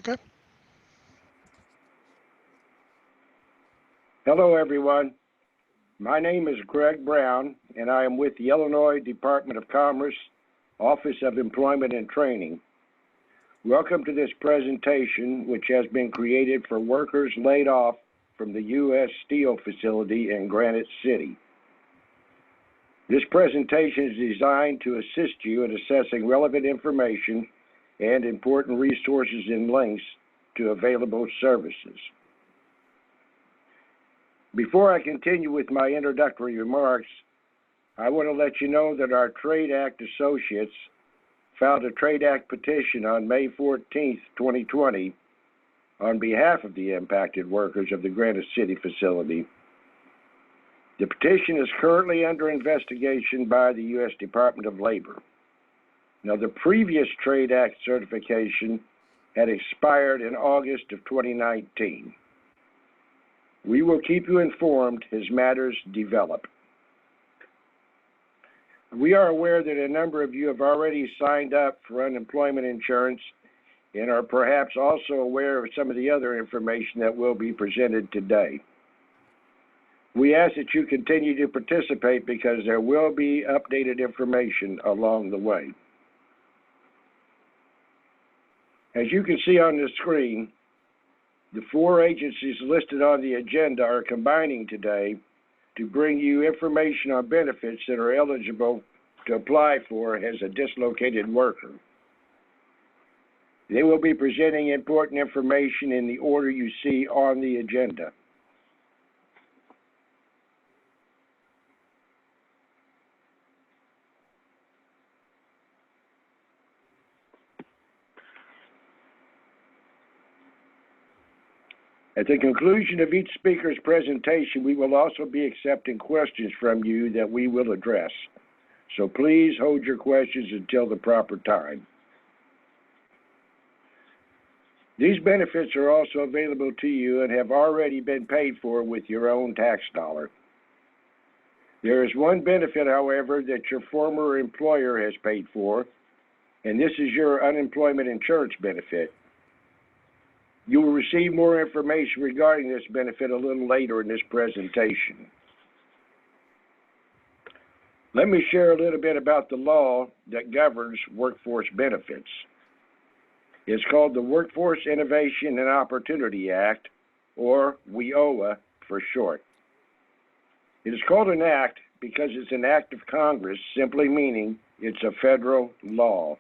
Okay. Hello, everyone. My name is Greg Brown, and I am with the Illinois Department of Commerce, Office of Employment and Training. Welcome to this presentation, which has been created for workers laid off from the U.S. Steel facility in Granite City. This presentation is designed to assist you in assessing relevant information and important resources and links to available services. Before I continue with my introductory remarks, I want to let you know that our Trade Act associates filed a Trade Act petition on May 14, 2020, on behalf of the impacted workers of the Granite City facility. The petition is currently under investigation by the U.S. Department of Labor. Now, the previous Trade Act certification had expired in August of 2019. We will keep you informed as matters develop. We are aware that a number of you have already signed up for unemployment insurance and are perhaps also aware of some of the other information that will be presented today. We ask that you continue to participate because there will be updated information along the way. As you can see on the screen, the four agencies listed on the agenda are combining today to bring you information on benefits that are eligible to apply for as a dislocated worker. They will be presenting important information in the order you see on the agenda. At the conclusion of each speaker's presentation, we will also be accepting questions from you that we will address. So please hold your questions until the proper time. These benefits are also available to you and have already been paid for with your own tax dollar. There is one benefit, however, that your former employer has paid for, and this is your unemployment insurance benefit. You will receive more information regarding this benefit a little later in this presentation. Let me share a little bit about the law that governs workforce benefits. It's called the Workforce Innovation and Opportunity Act, or WIOA for short. It is called an act because it's an act of Congress, simply meaning it's a federal law.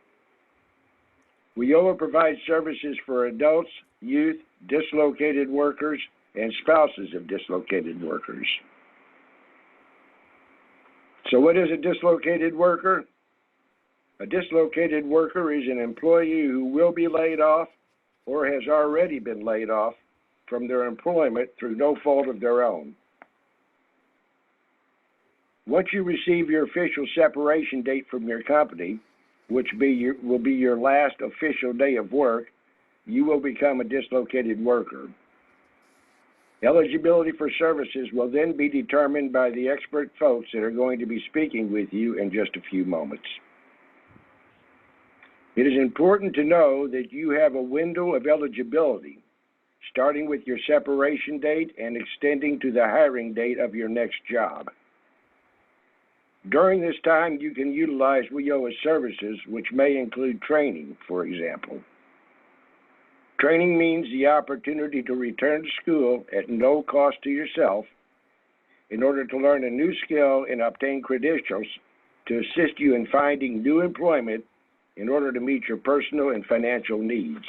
WIOA provides services for adults, youth, dislocated workers, and spouses of dislocated workers. So what is a dislocated worker? A dislocated worker is an employee who will be laid off or has already been laid off from their employment through no fault of their own. Once you receive your official separation date from your company, which will be your last official day of work, you will become a dislocated worker. Eligibility for services will then be determined by the expert folks that are going to be speaking with you in just a few moments. It is important to know that you have a window of eligibility, starting with your separation date and extending to the hiring date of your next job. During this time, you can utilize WIOA services, which may include training, for example. Training means the opportunity to return to school at no cost to yourself in order to learn a new skill and obtain credentials to assist you in finding new employment in order to meet your personal and financial needs.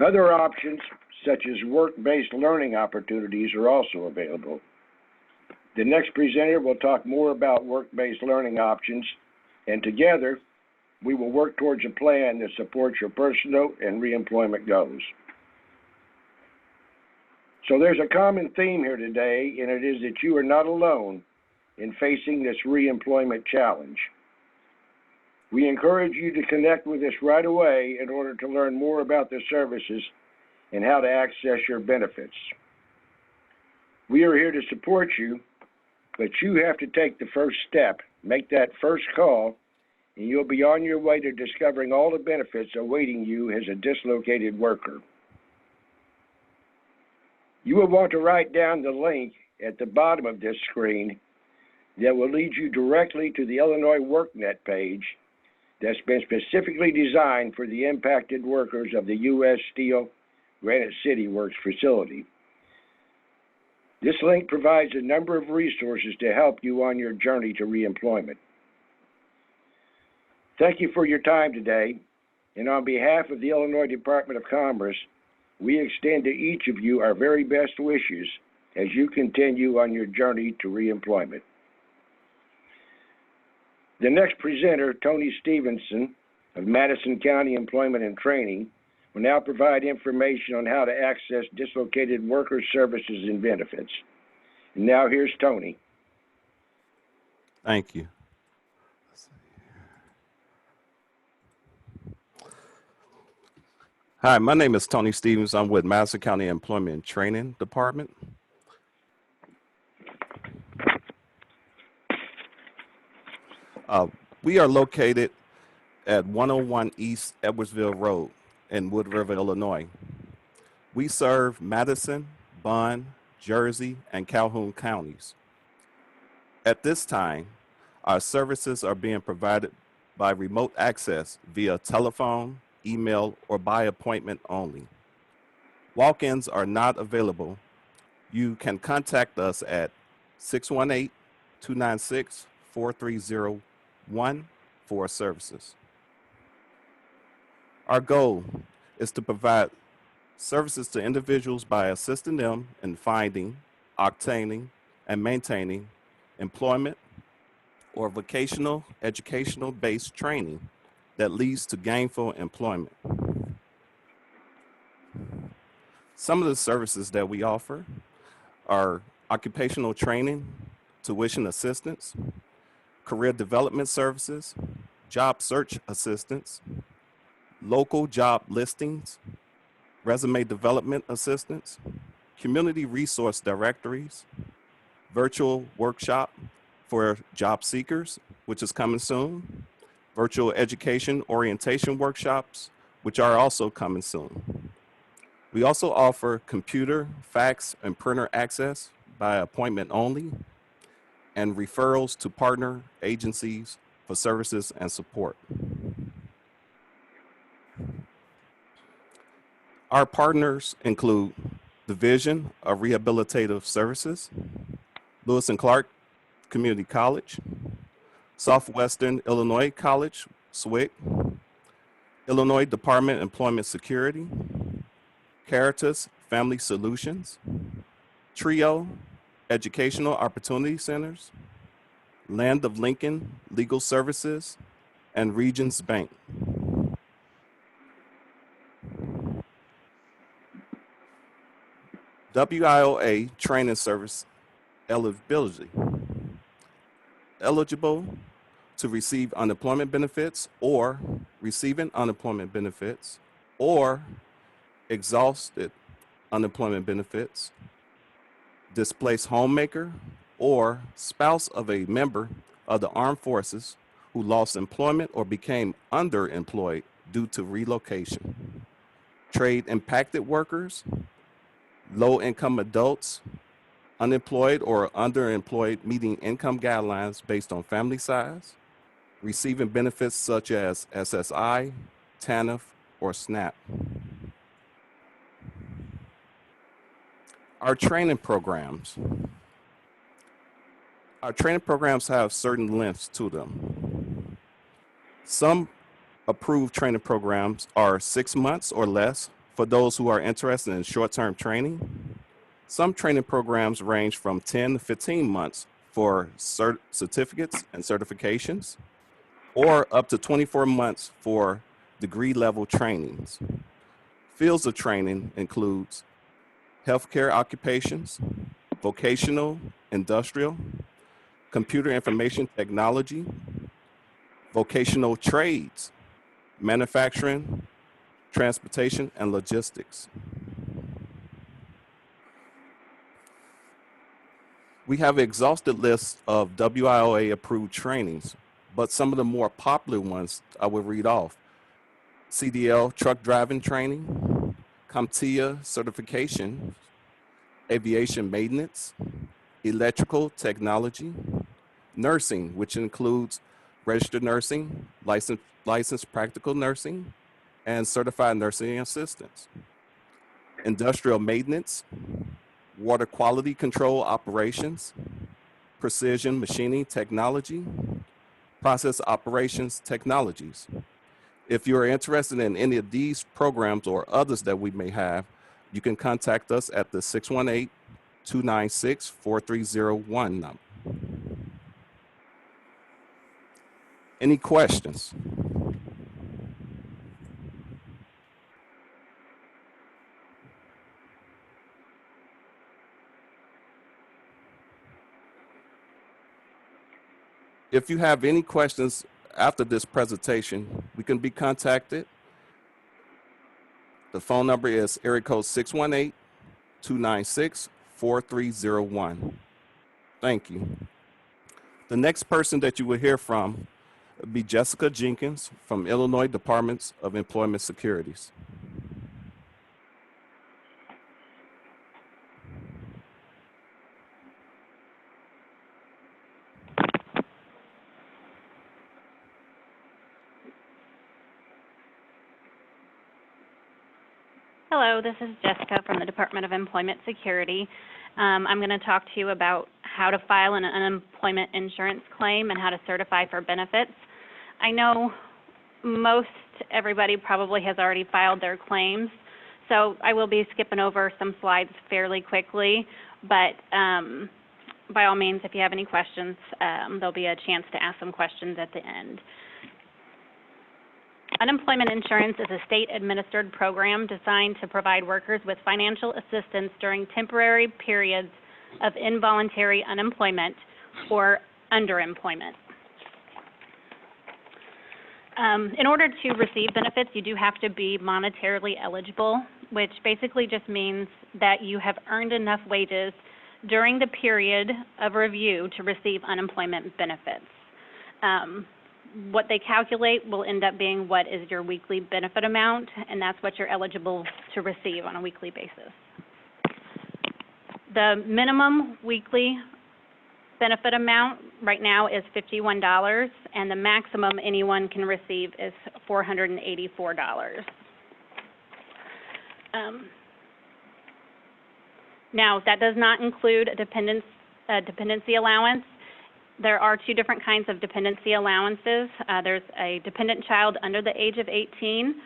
Other options, such as work-based learning opportunities, are also available. The next presenter will talk more about work-based learning options, and together, we will work towards a plan that supports your personal and reemployment goals. So there's a common theme here today, and it is that you are not alone in facing this reemployment challenge. We encourage you to connect with us right away in order to learn more about the services and how to access your benefits. We are here to support you, but you have to take the first step, make that first call, and you'll be on your way to discovering all the benefits awaiting you as a dislocated worker. You will want to write down the link at the bottom of this screen that will lead you directly to the Illinois WorkNet page that's been specifically designed for the impacted workers of the U.S. Steel Granite City Works facility. This link provides a number of resources to help you on your journey to reemployment. Thank you for your time today, and on behalf of the Illinois Department of Commerce, we extend to each of you our very best wishes as you continue on your journey to reemployment. The next presenter, Tony Stevenson of Madison County Employment and Training, will now provide information on how to access dislocated worker services and benefits. And now here's Tony. Thank you. Hi, my name is Tony Stevens. I'm with Madison County Employment and Training Department. We are located at 101 East Edwardsville Road in Wood River, Illinois. We serve Madison, Bond, Jersey, and Calhoun counties. At this time, our services are being provided by remote access via telephone, email, or by appointment only. Walk-ins are not available. You can contact us at 618-296-4301 for services. Our goal is to provide services to individuals by assisting them in finding, obtaining, and maintaining employment or vocational educational-based training that leads to gainful employment. Some of the services that we offer are occupational training, tuition assistance, career development services, job search assistance, local job listings, resume development assistance, community resource directories, virtual workshop for job seekers, which is coming soon, virtual education orientation workshops, which are also coming soon. We also offer computer, fax, and printer access by appointment only, and referrals to partner agencies for services and support. Our partners include Division of Rehabilitative Services, Lewis and Clark Community College, Southwestern Illinois College, SWIC, Illinois Department of Employment Security, Caritas Family Solutions, TRIO Educational Opportunity Centers, Land of Lincoln Legal Services, and Regions Bank. WIOA Training Service eligibility. Eligible to receive unemployment benefits or receiving unemployment benefits or exhausted unemployment benefits, displaced homemaker or spouse of a member of the armed forces who lost employment or became underemployed due to relocation, trade impacted workers, low-income adults, unemployed or underemployed meeting income guidelines based on family size, receiving benefits such as SSI, TANF, or SNAP. Our training programs. Our training programs have certain lengths to them. Some approved training programs are 6 months or less for those who are interested in short-term training. Some training programs range from 10 to 15 months for certificates and certifications, or up to 24 months for degree-level trainings. Fields of training includes healthcare occupations, vocational, industrial, computer information technology, vocational trades, manufacturing, transportation, and logistics. We have an exhaustive list of WIOA approved trainings, but some of the more popular ones I will read off: CDL truck driving training, CompTIA certification, aviation maintenance, electrical technology, nursing, which includes registered nursing, licensed practical nursing, and certified nursing assistants, industrial maintenance, water quality control operations, precision machining technology, process operations technologies. If you're interested in any of these programs or others that we may have, you can contact us at the 618-296-4301 number. Any questions? If you have any questions after this presentation, we can be contacted. The phone number is area code 618-296-4301. Thank you. The next person that you will hear from will be Jessica Jenkins from Illinois Department of Employment Securities. Hello, this is Jessica from the Department of Employment Security. I'm going to talk to you about how to file an unemployment insurance claim and how to certify for benefits. I know most everybody probably has already filed their claims, so I will be skipping over some slides fairly quickly, but by all means, if you have any questions, there'll be a chance to ask some questions at the end. Unemployment insurance is a state-administered program designed to provide workers with financial assistance during temporary periods of involuntary unemployment or underemployment. In order to receive benefits, you do have to be monetarily eligible, which basically just means that you have earned enough wages during the period of review to receive unemployment benefits. What they calculate will end up being what is your weekly benefit amount, and that's what you're eligible to receive on a weekly basis. The minimum weekly benefit amount right now is $51, and the maximum anyone can receive is $484. Now, that does not include a dependency allowance. There are two different kinds of dependency allowances. There's a dependent child under the age of 18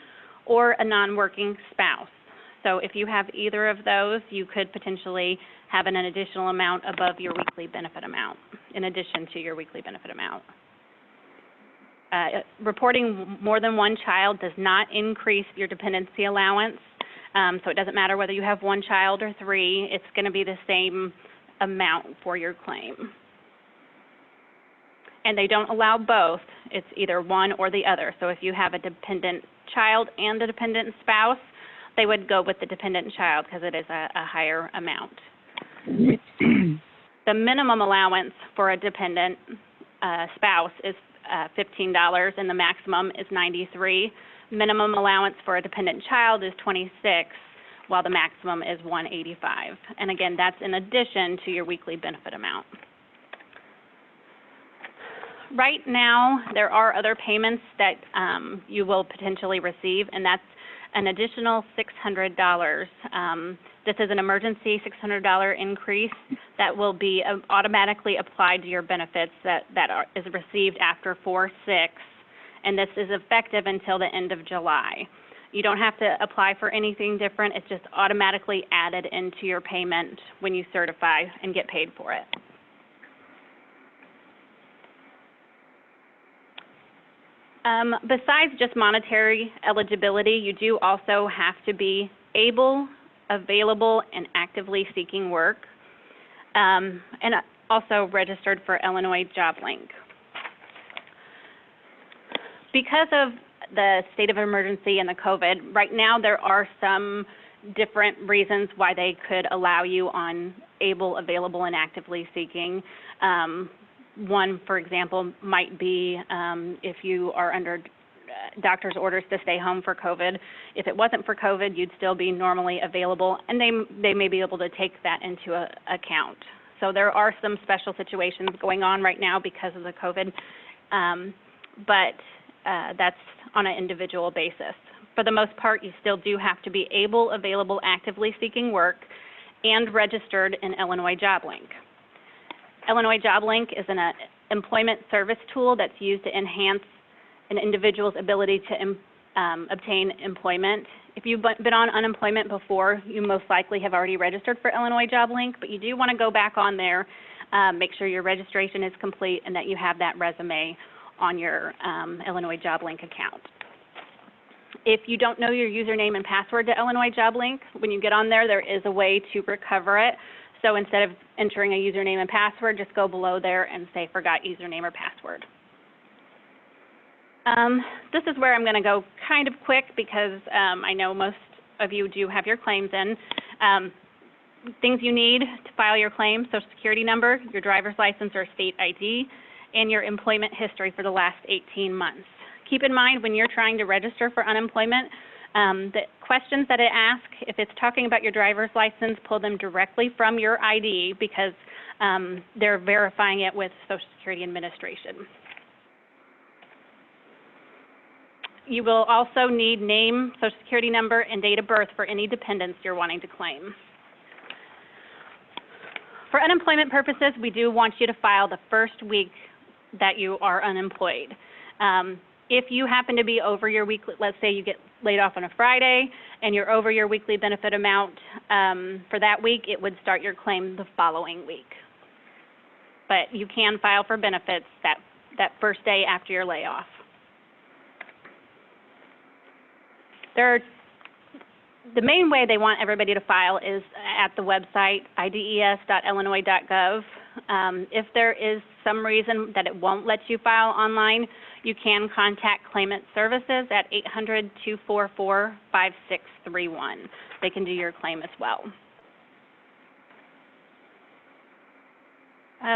or a non-working spouse. So if you have either of those, you could potentially have an additional amount above your weekly benefit amount, in addition to your weekly benefit amount. Reporting more than one child does not increase your dependency allowance. So it doesn't matter whether you have one child or three, it's going to be the same amount for your claim. And they don't allow both. It's either one or the other. So if you have a dependent child and a dependent spouse, they would go with the dependent child because it is a higher amount. The minimum allowance for a dependent spouse is $15, and the maximum is $93. Minimum allowance for a dependent child is $26, while the maximum is $185. And again, that's in addition to your weekly benefit amount. Right now, there are other payments that you will potentially receive, and that's an additional $600. This is an emergency $600 increase that will be automatically applied to your benefits that is received after 4/6, and this is effective until the end of July. You don't have to apply for anything different. It's just automatically added into your payment when you certify and get paid for it. Besides just monetary eligibility, you do also have to be able, available, and actively seeking work, and also registered for Illinois JobLink. Because of the state of emergency and the COVID, right now there are some different reasons why they could allow you on able, available, and actively seeking. One, for example, might be if you are under doctor's orders to stay home for COVID. If it wasn't for COVID, you'd still be normally available, and they may be able to take that into account. So there are some special situations going on right now because of the COVID, but that's on an individual basis. For the most part, you still do have to be able, available, actively seeking work, and registered in Illinois JobLink. Illinois JobLink is an employment service tool that's used to enhance an individual's ability to obtain employment. If you've been on unemployment before, you most likely have already registered for Illinois JobLink, but you do want to go back on there, make sure your registration is complete, and that you have that resume on your Illinois JobLink account. If you don't know your username and password to Illinois JobLink, when you get on there, there is a way to recover it. So instead of entering a username and password, just go below there and say forgot username or password. This is where I'm going to go kind of quick because I know most of you do have your claims in. Things you need to file your claim: Social Security number, your driver's license or state ID, and your employment history for the last 18 months. Keep in mind when you're trying to register for unemployment, the questions that it asks, if it's talking about your driver's license, pull them directly from your ID because they're verifying it with Social Security Administration. You will also need name, Social Security number, and date of birth for any dependents you're wanting to claim. For unemployment purposes, we do want you to file the first week that you are unemployed. If you happen to be over your weekly, let's say you get laid off on a Friday and you're over your weekly benefit amount for that week, it would start your claim the following week. But you can file for benefits that first day after your layoff. The main way they want everybody to file is at the website, ides.illinois.gov. If there is some reason that it won't let you file online, you can contact Claimant Services at 800-244-5631. They can do your claim as well.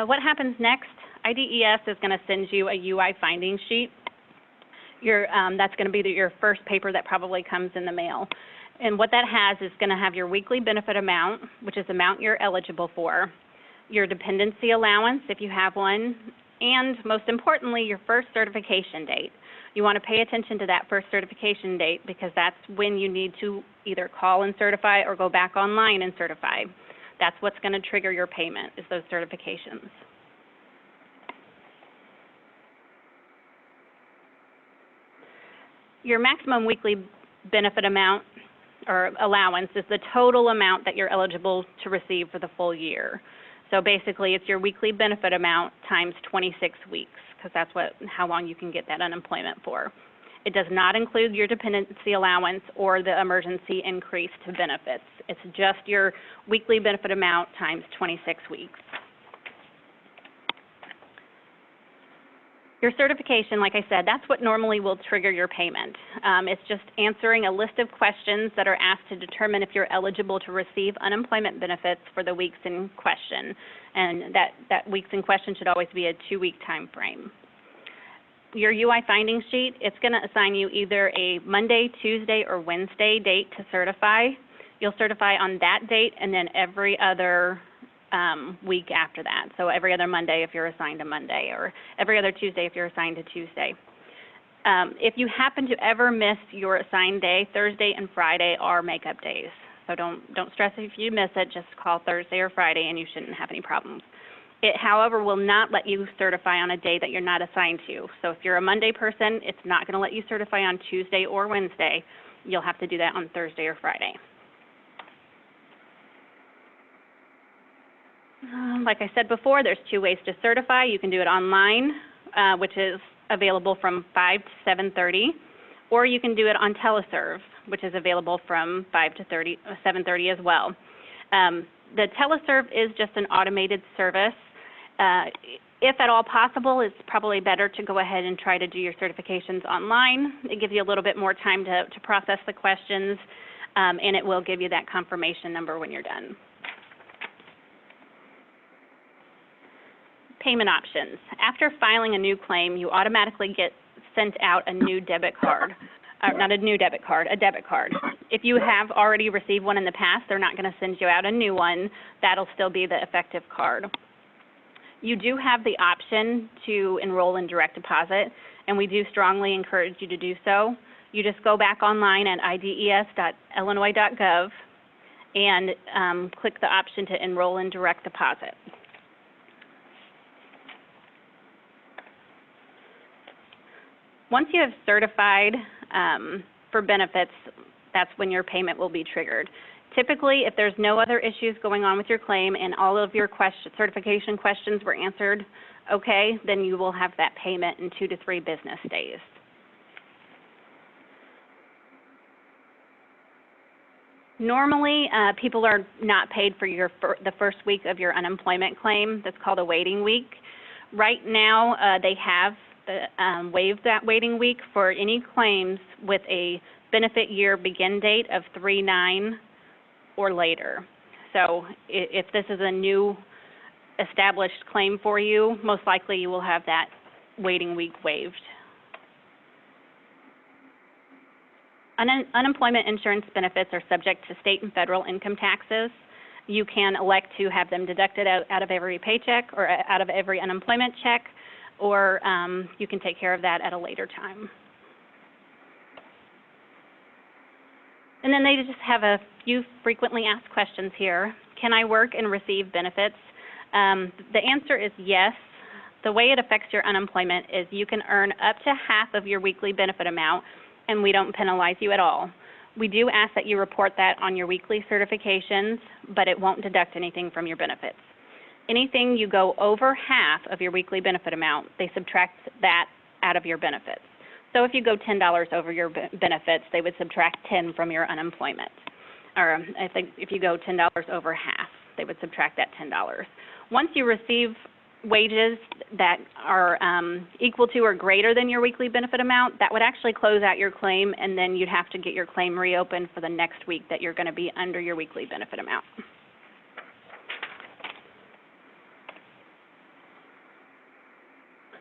What happens next? IDES is going to send you a UI finding sheet. That's going to be your first paper that probably comes in the mail. And what that has is going to have your weekly benefit amount, which is the amount you're eligible for, your dependency allowance, if you have one, and most importantly, your first certification date. You want to pay attention to that first certification date because that's when you need to either call and certify or go back online and certify. That's what's going to trigger your payment, is those certifications. Your maximum weekly benefit amount or allowance is the total amount that you're eligible to receive for the full year. So basically, it's your weekly benefit amount times 26 weeks, because that's how long you can get that unemployment for. It does not include your dependency allowance or the emergency increase to benefits. It's just your weekly benefit amount times 26 weeks. Your certification, like I said, that's what normally will trigger your payment. It's just answering a list of questions that are asked to determine if you're eligible to receive unemployment benefits for the weeks in question. And that weeks in question should always be a 2-week time frame. Your UI finding sheet, it's going to assign you either a Monday, Tuesday, or Wednesday date to certify. You'll certify on that date and then every other week after that. So every other Monday if you're assigned a Monday, or every other Tuesday if you're assigned a Tuesday. If you happen to ever miss your assigned day, Thursday and Friday are makeup days. So don't stress if you miss it, just call Thursday or Friday and you shouldn't have any problems. It, however, will not let you certify on a day that you're not assigned to. So if you're a Monday person, it's not going to let you certify on Tuesday or Wednesday. You'll have to do that on Thursday or Friday. Like I said before, there's 2 ways to certify. You can do it online, which is available from 5 to 7:30, or you can do it on teleserve, which is available from 5 to 7:30 as well. The teleserve is just an automated service. If at all possible, it's probably better to go ahead and try to do your certifications online. It gives you a little bit more time to process the questions, and it will give you that confirmation number when you're done. Payment options. After filing a new claim, you automatically get sent out a new debit card. Not a new debit card, a debit card. If you have already received one in the past, they're not going to send you out a new one. That'll still be the effective card. You do have the option to enroll in direct deposit, and we do strongly encourage you to do so. You just go back online at ides.illinois.gov and click the option to enroll in direct deposit. Once you have certified for benefits, that's when your payment will be triggered. Typically, if there's no other issues going on with your claim and all of your certification questions were answered okay, then you will have that payment in 2 to 3 business days. Normally, people are not paid for the first week of your unemployment claim. That's called a waiting week. Right now, they have waived that waiting week for any claims with a benefit year begin date of 3/9 or later. So if this is a new established claim for you, most likely you will have that waiting week waived. Unemployment insurance benefits are subject to state and federal income taxes. You can elect to have them deducted out of every paycheck or out of every unemployment check, or you can take care of that at a later time. And then they just have a few frequently asked questions here. Can I work and receive benefits? The answer is yes. The way it affects your unemployment is you can earn up to half of your weekly benefit amount, and we don't penalize you at all. We do ask that you report that on your weekly certifications, but it won't deduct anything from your benefits. Anything you go over half of your weekly benefit amount, they subtract that out of your benefits. So if you go $10 over your benefits, they would subtract 10 from your unemployment. Or I think if you go $10 over half, they would subtract that $10. Once you receive wages that are equal to or greater than your weekly benefit amount, that would actually close out your claim, and then you'd have to get your claim reopened for the next week that you're going to be under your weekly benefit amount.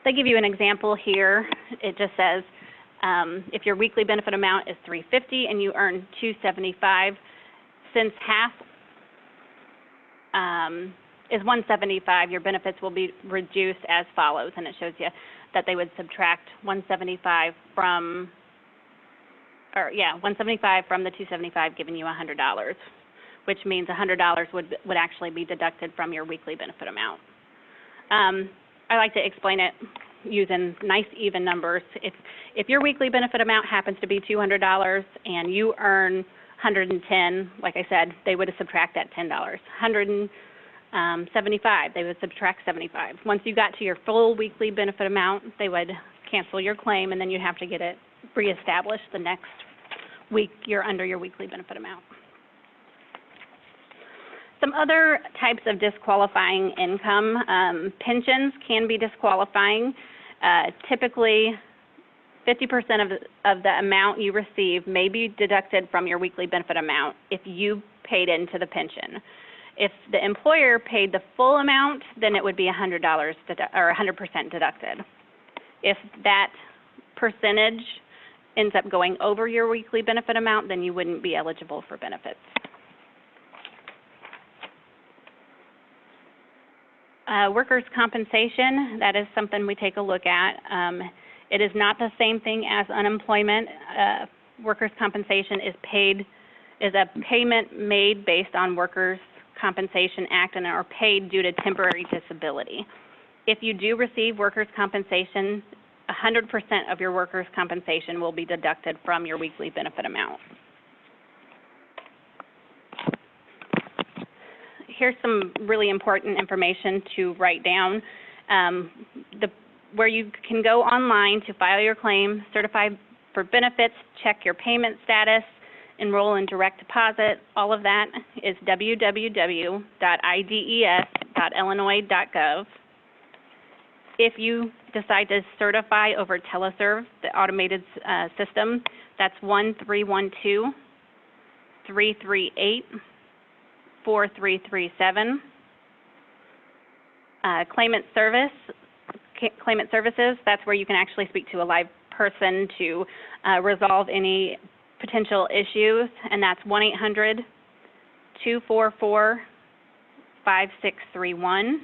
They give you an example here. It just says if your weekly benefit amount is $350 and you earn $275, since half is $175, your benefits will be reduced as follows, and it shows you that they would subtract $175 from the $275, giving you $100, which means $100 would actually be deducted from your weekly benefit amount. I like to explain it using nice even numbers. If your weekly benefit amount happens to be $200 and you earn $110, like I said, they would subtract that $10. $175, they would subtract $75. Once you got to your full weekly benefit amount, they would cancel your claim, and then you have to get it reestablished the next week you're under your weekly benefit amount. Some other types of disqualifying income, pensions can be disqualifying. Typically, 50% of the amount you receive may be deducted from your weekly benefit amount if you paid into the pension. If the employer paid the full amount, then it would be $100 or 100% deducted. If that percentage ends up going over your weekly benefit amount, then you wouldn't be eligible for benefits. Workers' compensation, that is something we take a look at. It is not the same thing as unemployment. Workers' compensation is a payment made based on Workers' Compensation Act and are paid due to temporary disability. If you do receive workers' compensation, 100% of your workers' compensation will be deducted from your weekly benefit amount. Here's some really important information to write down. Where you can go online to file your claim, certify for benefits, check your payment status, enroll in direct deposit, all of that is www.ides.illinois.gov. If you decide to certify over teleserve, the automated system, that's 1-312-338-4337. claimant services, that's where you can actually speak to a live person to resolve any potential issues, and that's 1-800-244-5631.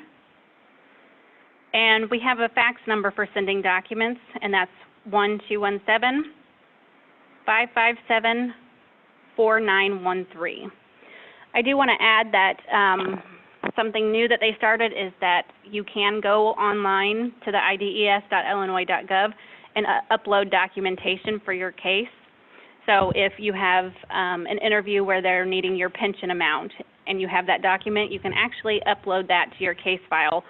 And we have a fax number for sending documents, and that's 1-217-557-4913. I do want to add that something new that they started is that you can go online to the ides.illinois.gov and upload documentation for your case. So if you have an interview where they're needing your pension amount and you have that document, you can actually upload that to your case file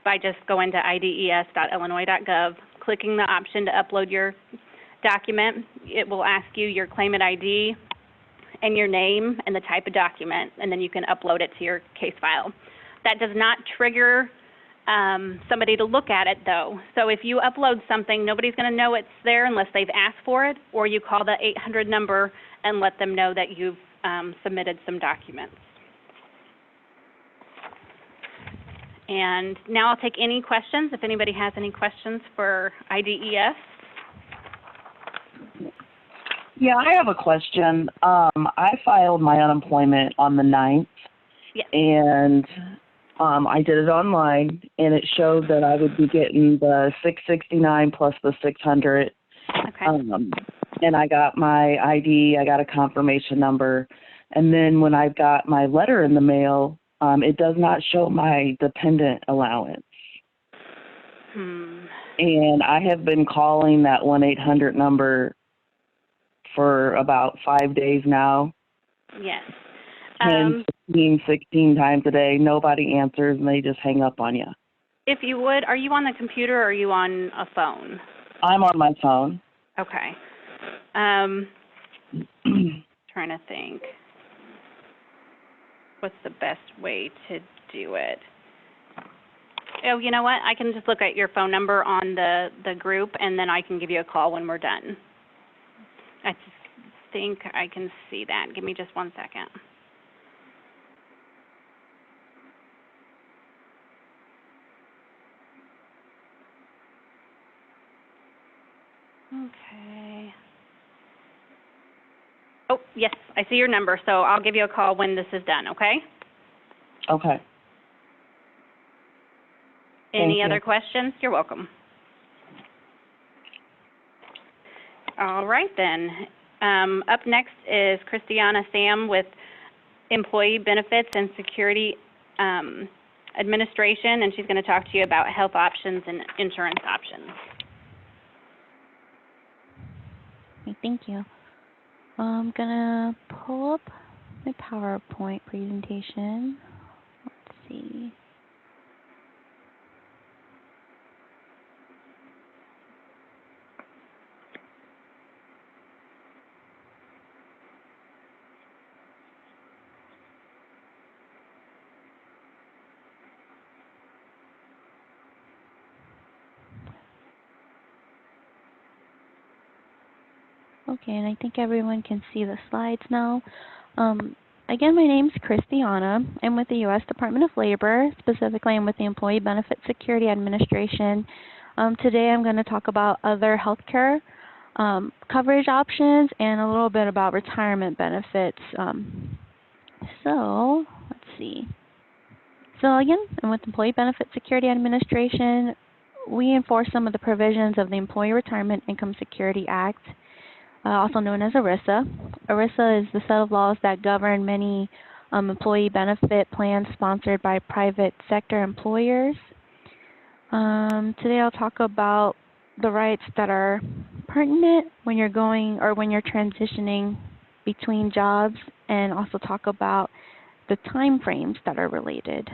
by just going to ides.illinois.gov, clicking the option to upload your document. It will ask you your claimant ID and your name and the type of document, and then you can upload it to your case file. That does not trigger somebody to look at it, though. So if you upload something, nobody's going to know it's there unless they've asked for it, or you call the 800 number and let them know that you've submitted some documents. And now I'll take any questions, if anybody has any questions for IDES. Yeah, I have a question. I filed my unemployment on the 9th, Yes. and I did it online, and it showed that I would be getting the $669 plus the $600. Okay. And I got my ID, I got a confirmation number, and then when I got my letter in the mail, it does not show my dependent allowance. And I have been calling that 1-800 number for about 5 days now. Yes. 10, 15, 16 times a day. Nobody answers, and they just hang up on you. If you would, are you on the computer or are you on a phone? I'm on my phone. Okay. Trying to think. What's the best way to do it? Oh, you know what? I can just look at your phone number on the group, and then I can give you a call when we're done. I think I can see that. Give me just 1 second. Okay. Oh, yes, I see your number, so I'll give you a call when this is done, okay? Okay. Any other questions? You're welcome. All right, then. Up next is Christiana Sam with Employee Benefits and Security Administration, and she's going to talk to you about health options and insurance options. Okay, thank you. I'm going to pull up my PowerPoint presentation. Let's see. Okay, and I think everyone can see the slides now. Again, my name's Christiana. I'm with the U.S. Department of Labor. Specifically, I'm with the Employee Benefit Security Administration. Today, I'm going to talk about other healthcare coverage options and a little bit about retirement benefits. So, let's see. So again, I'm with Employee Benefit Security Administration. We enforce some of the provisions of the Employee Retirement Income Security Act, also known as ERISA. ERISA is the set of laws that govern many employee benefit plans sponsored by private sector employers. Today I'll talk about the rights that are pertinent when you're going or when you're transitioning between jobs, and also talk about the time frames that are related.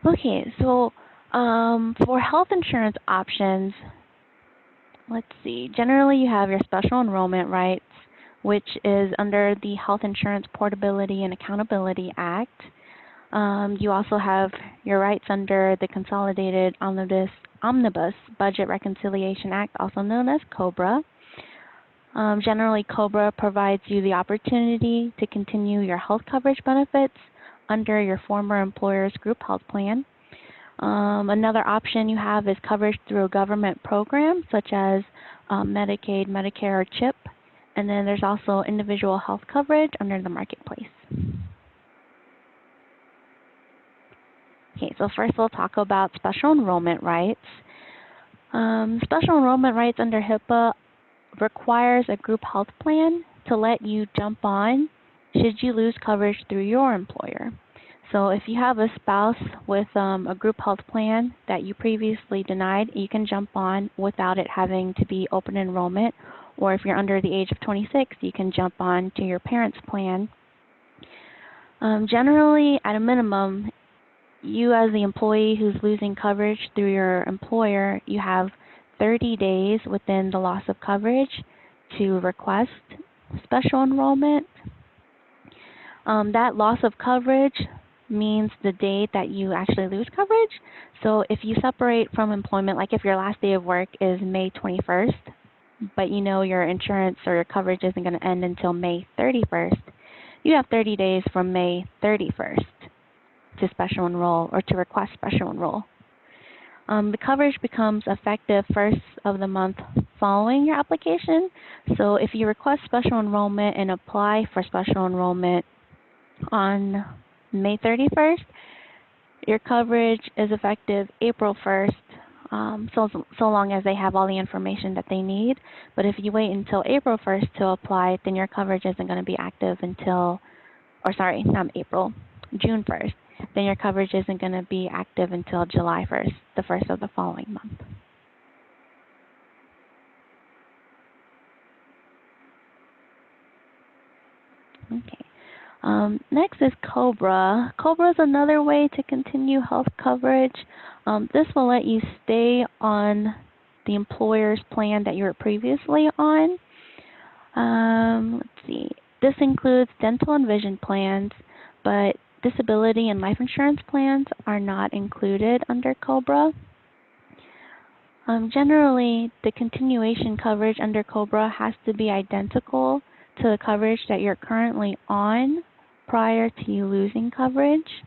Okay, so for health insurance options, let's see. Generally, you have your special enrollment rights, which is under the Health Insurance Portability and Accountability Act. You also have your rights under the Consolidated Omnibus Budget Reconciliation Act, also known as COBRA. Generally, COBRA provides you the opportunity to continue your health coverage benefits under your former employer's group health plan. Another option you have is coverage through a government program such as Medicaid, Medicare, or CHIP. And then there's also individual health coverage under the marketplace. Okay, so first we'll talk about special enrollment rights. Special enrollment rights under HIPAA requires a group health plan to let you jump on should you lose coverage through your employer. So if you have a spouse with a group health plan that you previously denied, you can jump on without it having to be open enrollment. Or if you're under the age of 26, you can jump on to your parents' plan. Generally, at a minimum, you as the employee who's losing coverage through your employer, you have 30 days within the loss of coverage to request special enrollment. That loss of coverage means the date that you actually lose coverage. So if you separate from employment, like if your last day of work is May 21st, but you know your insurance or your coverage isn't going to end until May 31st, you have 30 days from May 31st to special enroll or to request special enroll. The coverage becomes effective first of the month following your application. So if you request special enrollment and apply for special enrollment on May 31st, your coverage is effective April 1st, so long as they have all the information that they need. But if you wait until April 1st to apply, then your coverage isn't going to be active until, or sorry, not April, June 1st. Then your coverage isn't going to be active until July 1st, the first of the following month. Okay. Next is COBRA. COBRA is another way to continue health coverage. This will let you stay on the employer's plan that you were previously on. Let's see. This includes dental and vision plans, but disability and life insurance plans are not included under COBRA. Generally, the continuation coverage under COBRA has to be identical to the coverage that you're currently on prior to you losing coverage.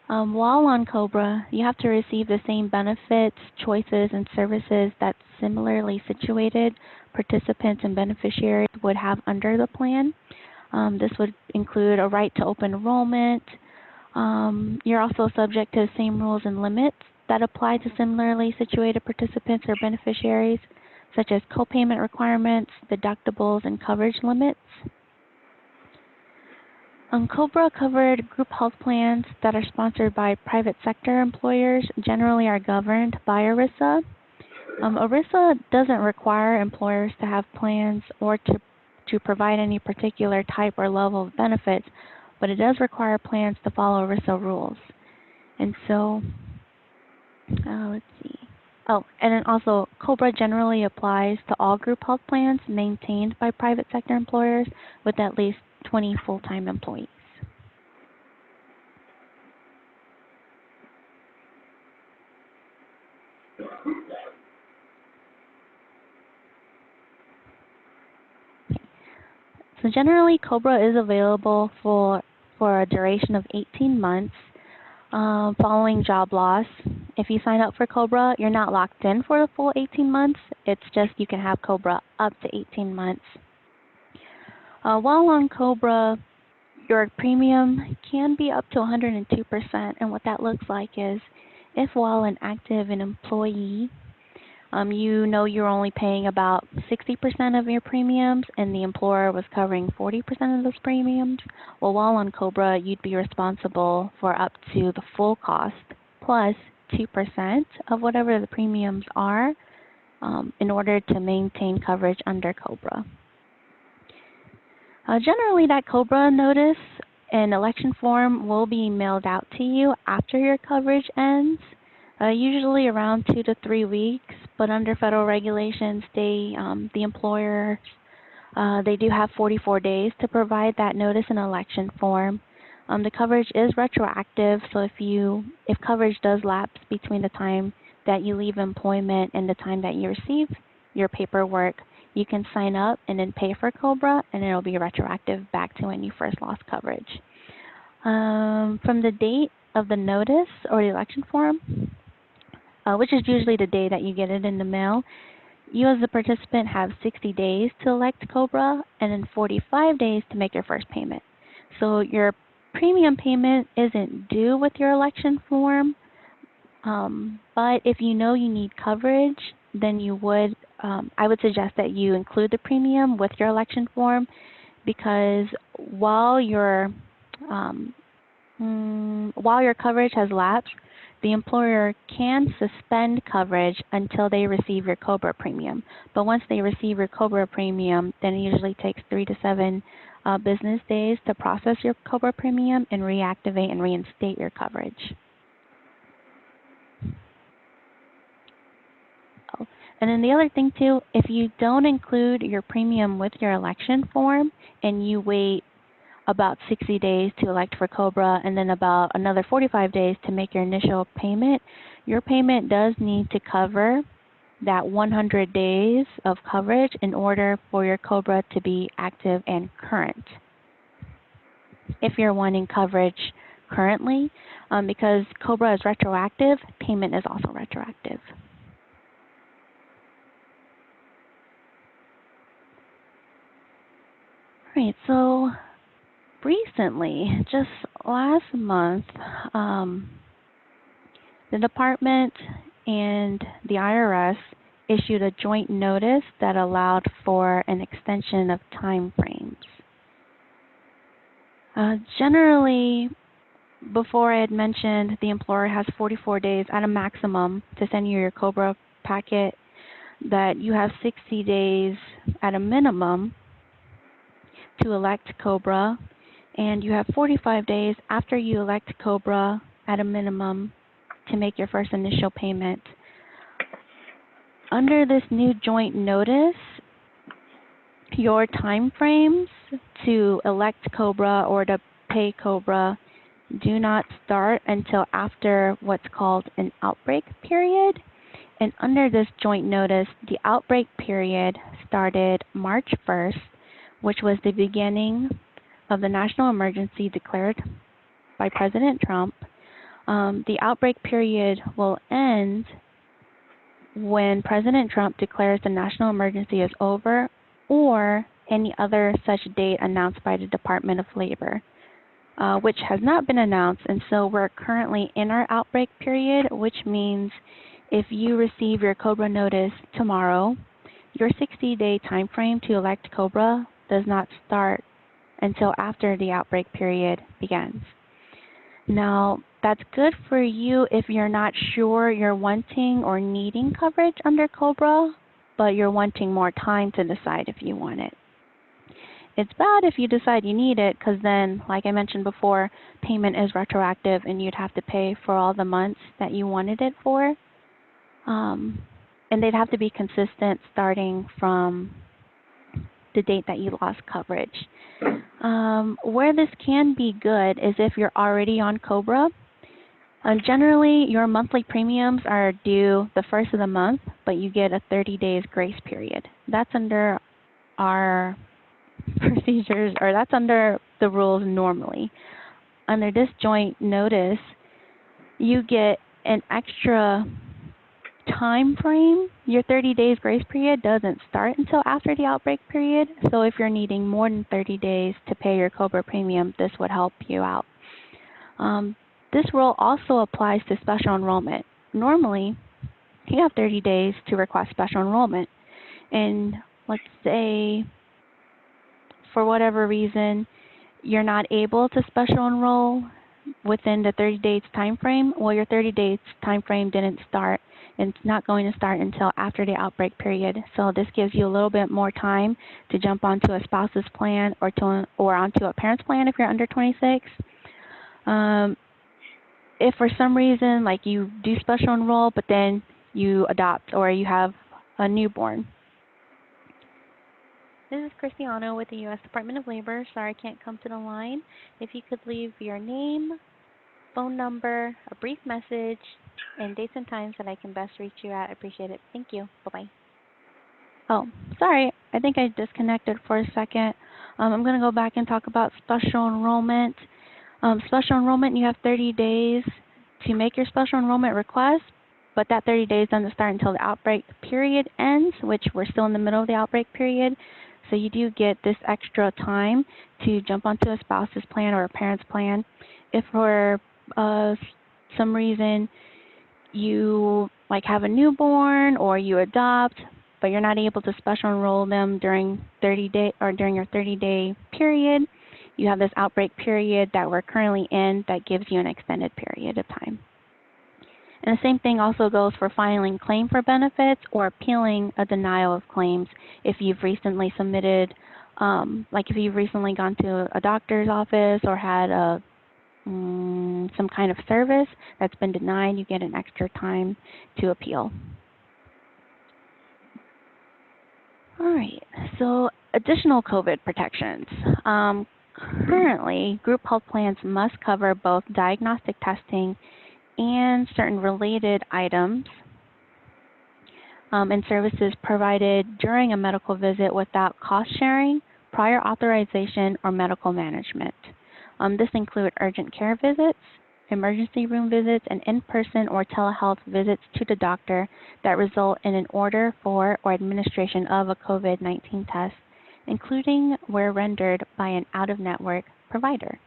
While on COBRA, you have to receive the same benefits, choices, and services that similarly situated participants and beneficiaries would have under the plan. This would include a right to open enrollment. You're also subject to the same rules and limits that apply to similarly situated participants or beneficiaries, such as copayment requirements, deductibles, and coverage limits. COBRA covered group health plans that are sponsored by private sector employers generally are governed by ERISA. ERISA doesn't require employers to have plans or to provide any particular type or level of benefits, but it does require plans to follow ERISA rules. And so, let's see. Oh, and then also, COBRA generally applies to all group health plans maintained by private sector employers with at least 20 full-time employees. So generally, COBRA is available for a duration of 18 months following job loss. If you sign up for COBRA, you're not locked in for the full 18 months. It's just you can have COBRA up to 18 months. While on COBRA, your premium can be up to 102%, and what that looks like is if while an active and employee, you know you're only paying about 60% of your premiums and the employer was covering 40% of those premiums, well, while on COBRA, you'd be responsible for up to the full cost plus 2% of whatever the premiums are in order to maintain coverage under COBRA. Generally, that COBRA notice and election form will be mailed out to you after your coverage ends, usually around 2 to 3 weeks, but under federal regulations, the employers, they do have 44 days to provide that notice and election form. The coverage is retroactive, so if coverage does lapse between the time that you leave employment and the time that you receive your paperwork, you can sign up and then pay for COBRA, and it'll be retroactive back to when you first lost coverage. From the date of the notice or the election form, which is usually the day that you get it in the mail, you as the participant have 60 days to elect COBRA and then 45 days to make your first payment. So your premium payment isn't due with your election form, but if you know you need coverage, then I would suggest that you include the premium with your election form, because while your coverage has lapsed, the employer can suspend coverage until they receive your COBRA premium. But once they receive your COBRA premium, then it usually takes 3 to 7 business days to process your COBRA premium and reactivate and reinstate your coverage. Oh, and then the other thing too, if you don't include your premium with your election form and you wait about 60 days to elect for COBRA and then about another 45 days to make your initial payment, your payment does need to cover that 100 days of coverage in order for your COBRA to be active and current. If you're wanting coverage currently, because COBRA is retroactive, payment is also retroactive. All right, so recently, just last month, the department and the IRS issued a joint notice that allowed for an extension of time frames. Generally, before I had mentioned, the employer has 44 days at a maximum to send you your COBRA packet, that you have 60 days at a minimum to elect COBRA, and you have 45 days after you elect COBRA at a minimum to make your first initial payment. Under this new joint notice, your time frames to elect COBRA or to pay COBRA do not start until after what's called an outbreak period. And under this joint notice, the outbreak period started March 1st, which was the beginning of the national emergency declared by President Trump. The outbreak period will end when President Trump declares the national emergency is over, or any other such date announced by the Department of Labor, which has not been announced. And so we're currently in our outbreak period, which means if you receive your COBRA notice tomorrow, your 60-day time frame to elect COBRA does not start until after the outbreak period begins. Now, that's good for you if you're not sure you're wanting or needing coverage under COBRA, but you're wanting more time to decide if you want it. It's bad if you decide you need it, because then, like I mentioned before, payment is retroactive and you'd have to pay for all the months that you wanted it for. And they'd have to be consistent starting from the date that you lost coverage. Where this can be good is if you're already on COBRA. Generally, your monthly premiums are due the first of the month, but you get a 30 days grace period. That's under our procedures, or that's under the rules normally. Under this joint notice, you get an extra time frame. Your 30 days grace period doesn't start until after the outbreak period, so if you're needing more than 30 days to pay your COBRA premium, this would help you out. This rule also applies to special enrollment. Normally, you have 30 days to request special enrollment, and let's say for whatever reason you're not able to special enroll within the 30 days time frame. Well, your 30 days time frame didn't start, and it's not going to start until after the outbreak period. So this gives you a little bit more time to jump onto a spouse's plan or onto a parent's plan if you're under 26. If for some reason, like, you do special enroll, but then you adopt or you have a newborn. This is Cristiano with the U.S. Department of Labor. Sorry I can't come to the line. If you could leave your name, phone number, a brief message, and dates and times that I can best reach you at, I appreciate it. Thank you. Bye-bye. Oh, sorry. I think I disconnected for a second. I'm going to go back and talk about special enrollment. Special enrollment, you have 30 days to make your special enrollment request, but that 30 days doesn't start until the outbreak period ends, which we're still in the middle of the outbreak period. So you do get this extra time to jump onto a spouse's plan or a parent's plan. If for some reason you have a newborn or you adopt, but you're not able to special enroll them during during your 30-day period, you have this outbreak period that we're currently in that gives you an extended period of time. And the same thing also goes for filing claim for benefits or appealing a denial of claims if you've recently submitted, if you've recently gone to a doctor's office or had some kind of service that's been denied, you get an extra time to appeal. All right, so additional COVID protections. Currently, group health plans must cover both diagnostic testing and certain related items and services provided during a medical visit without cost sharing, prior authorization, or medical management. This includes urgent care visits, emergency room visits, and in-person or telehealth visits to the doctor that result in an order for or administration of a COVID-19 test, including where rendered by an out-of-network provider.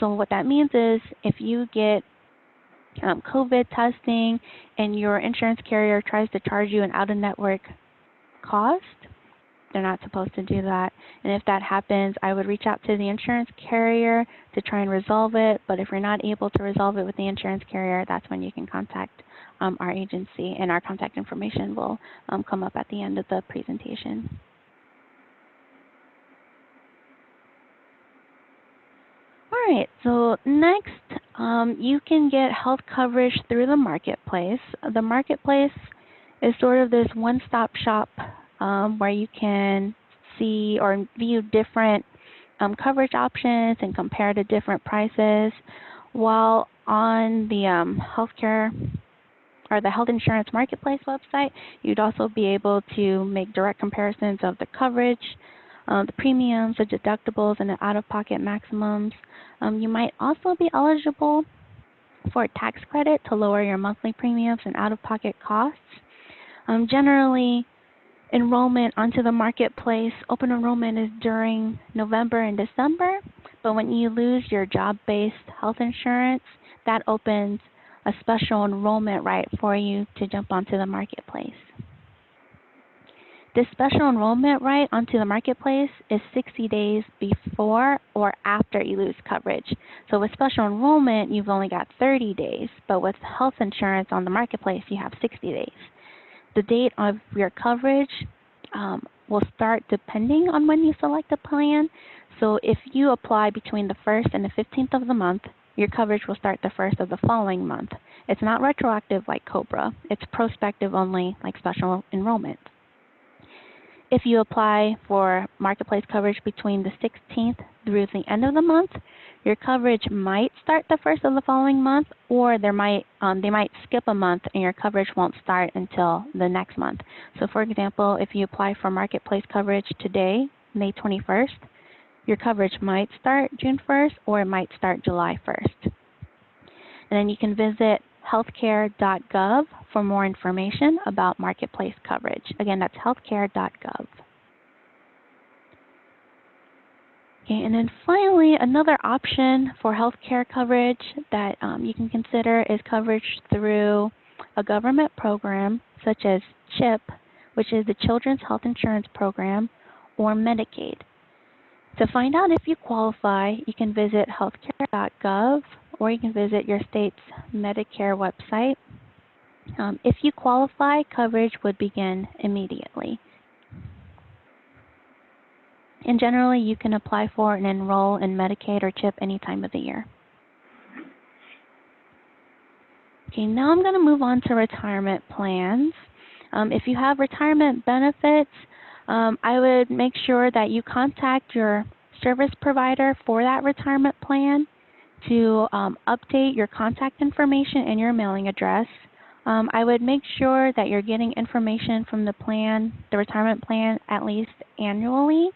So what that means is if you get COVID testing and your insurance carrier tries to charge you an out-of-network cost, they're not supposed to do that. And if that happens, I would reach out to the insurance carrier to try and resolve it. But if you're not able to resolve it with the insurance carrier, that's when you can contact our agency, and our contact information will come up at the end of the presentation. All right, so next, you can get health coverage through the marketplace. The marketplace is sort of this one-stop shop where you can see or view different coverage options and compare to different prices. While on the healthcare or the health insurance marketplace website, you'd also be able to make direct comparisons of the coverage, the premiums, the deductibles, and the out-of-pocket maximums. You might also be eligible for a tax credit to lower your monthly premiums and out-of-pocket costs. Generally, enrollment onto the marketplace, open enrollment is during November and December, but when you lose your job-based health insurance, that opens a special enrollment right for you to jump onto the marketplace. This special enrollment right onto the marketplace is 60 days before or after you lose coverage. So with special enrollment, you've only got 30 days, but with health insurance on the marketplace, you have 60 days. The date of your coverage will start depending on when you select a plan. So if you apply between the 1st and the 15th of the month, your coverage will start the 1st of the following month. It's not retroactive like COBRA. It's prospective only like special enrollment. If you apply for marketplace coverage between the 16th through the end of the month, your coverage might start the 1st of the following month, or they might skip a month and your coverage won't start until the next month. So for example, if you apply for marketplace coverage today, May 21st, your coverage might start June 1st, or it might start July 1st. And then you can visit healthcare.gov for more information about marketplace coverage. Again, that's healthcare.gov. Okay, and then finally, another option for healthcare coverage that you can consider is coverage through a government program such as CHIP, which is the Children's Health Insurance Program, or Medicaid. To find out if you qualify, you can visit healthcare.gov, or you can visit your state's Medicare website. If you qualify, coverage would begin immediately. And generally, you can apply for and enroll in Medicaid or CHIP any time of the year. Okay, now I'm going to move on to retirement plans. If you have retirement benefits, I would make sure that you contact your service provider for that retirement plan to update your contact information and your mailing address. I would make sure that you're getting information from the retirement plan, at least annually.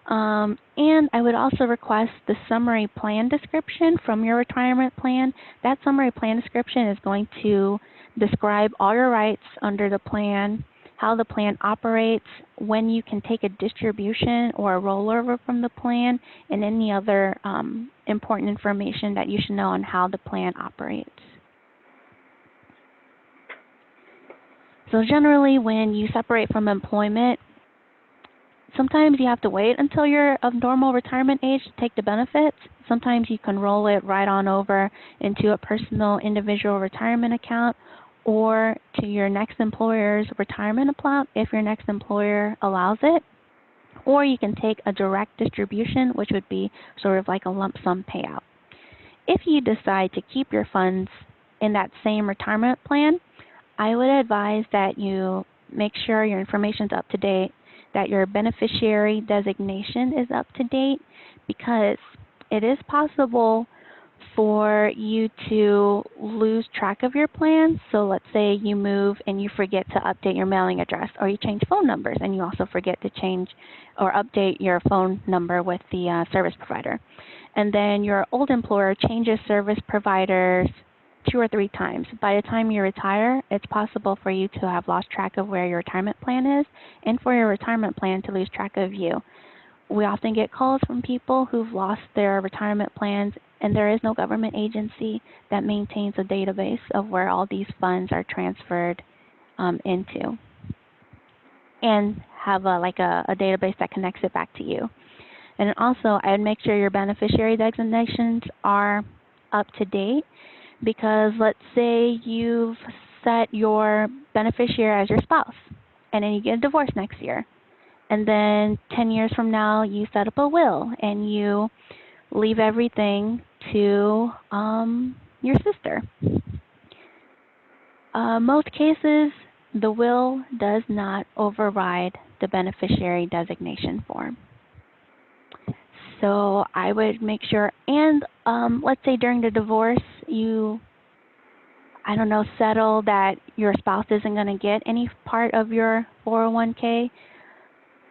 And I would also request the summary plan description from your retirement plan. That summary plan description is going to describe all your rights under the plan, how the plan operates, when you can take a distribution or a rollover from the plan, and any other important information that you should know on how the plan operates. So generally, when you separate from employment, sometimes you have to wait until you're of normal retirement age to take the benefits. Sometimes you can roll it right on over into a personal individual retirement account or to your next employer's retirement account if your next employer allows it. Or you can take a direct distribution, which would be sort of like a lump sum payout. If you decide to keep your funds in that same retirement plan, I would advise that you make sure your information is up to date, that your beneficiary designation is up to date, because it is possible for you to lose track of your plan. So let's say you move and you forget to update your mailing address, or you change phone numbers and you also forget to change or update your phone number with the service provider. And then your old employer changes service providers 2 or 3 times. By the time you retire, it's possible for you to have lost track of where your retirement plan is, and for your retirement plan to lose track of you. We often get calls from people who've lost their retirement plans, and there is no government agency that maintains a database of where all these funds are transferred into, and have a database that connects it back to you. And also, I'd make sure your beneficiary designations are up to date, because let's say you've set your beneficiary as your spouse, and then you get a divorce next year. And then 10 years from now, you set up a will, and you leave everything to your sister. Most cases, the will does not override the beneficiary designation form. So I would make sure, and let's say during the divorce, you, settle that your spouse isn't going to get any part of your 401k.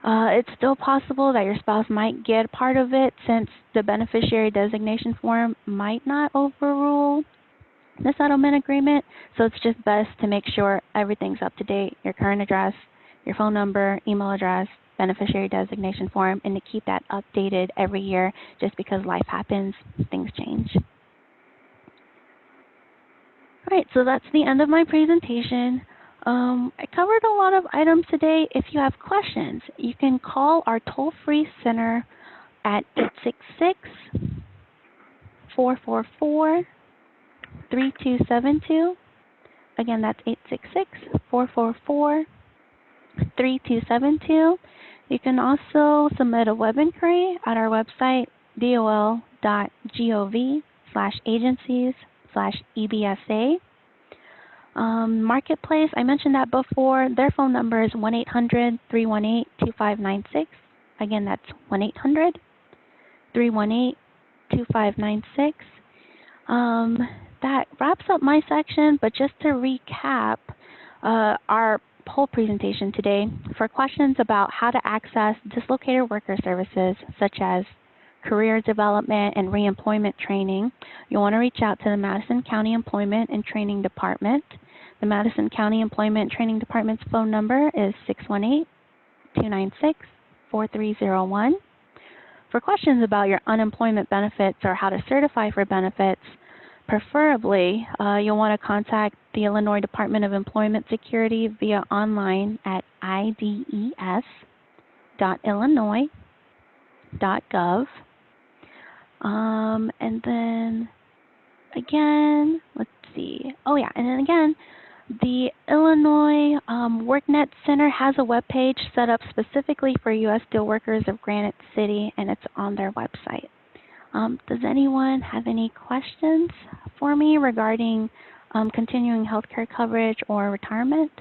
It's still possible that your spouse might get part of it, since the beneficiary designation form might not overrule the settlement agreement. So it's just best to make sure everything's up to date, your current address, your phone number, email address, beneficiary designation form, and to keep that updated every year, just because life happens, things change. All right, so that's the end of my presentation. I covered a lot of items today. If you have questions, you can call our toll-free center at 866-444-3272. Again, that's 866-444-3272. You can also submit a web inquiry at our website, dol.gov/agencies/EBSA. Marketplace, I mentioned that before. Their phone number is 1-800-318-2596. Again, that's 1-800-318-2596. That wraps up my section, but just to recap our whole presentation today, for questions about how to access dislocated worker services such as career development and reemployment training, you'll want to reach out to the Madison County Employment and Training Department. The Madison County Employment and Training Department's phone number is 618-296-4301. For questions about your unemployment benefits or how to certify for benefits, preferably you'll want to contact the Illinois Department of Employment Security via online at ides.illinois.gov. And then again, let's see. Oh yeah, and then again, the Illinois WorkNet Center has a web page set up specifically for U.S. Steelworkers of Granite City, and it's on their website. Does anyone have any questions for me regarding continuing healthcare coverage or retirement?